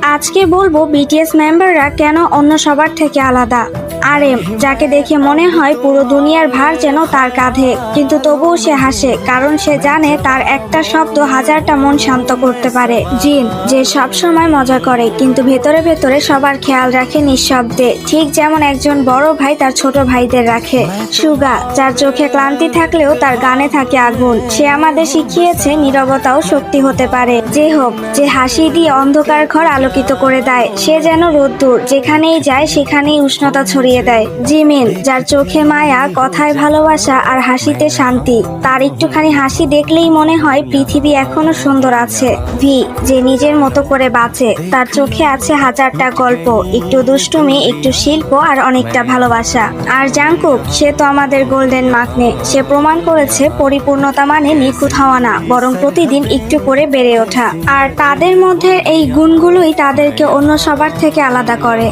আজকে বলবো বিটিএস মেম্বাররা কেন অন্য সবার থেকে আলাদা। আরএম, যাকে দেখে মনে হয় পুরো দুনিয়ার ভার যেন তার কাঁধে, কিন্তু তবুও সে হাসে কারণ সে জানে তার একটা শব্দ হাজারটা মন শান্ত করতে পারে। জিন, যে সব সময় মজা করে কিন্তু ভেতরে ভেতরে সবার খেয়াল রাখে নিঃশব্দে, ঠিক যেমন একজন বড় ভাই তার ছোট ভাইদের রাখে। সুগা, যার চোখে ক্লান্তি থাকলেও তার গানে থাকে আগুন, সে আমাদের শিখিয়েছে নীরবতাও শক্তি হতে পারে। যে হোক, যে হাসি দিয়ে অন্ধকার ঘর আলোকিত করে দেয়, সে যেন রোদ্দুর, যেখানেই যায় সেখানেই উষ্ণতা ছড়িয়ে দেয়। জিমিন, যার চোখে মায়া, কথায় ভালোবাসা আর হাসিতে শান্তি, তার একটুখানি হাসি দেখলেই মনে হয় পৃথিবী এখনো সুন্দর আছে। ভি, যে নিজের মতো করে বাঁচে, তার চোখে আছে হাজারটা গল্প, একটু দুষ্টুমি, একটু শিল্প আর অনেকটা ভালোবাসা। আর জাংকুক, সে তো আমাদের গোল্ডেন মাকনে, সে প্রমাণ করেছে পরিপূর্ণতা মানে নিখুঁত হওয়া না, বরং প্রতিদিন একটু করে বেড়ে ওঠা। আর তাদের মধ্যে এই গুণগুলোই তাদেরকে অন্য সবার থেকে আলাদা করে।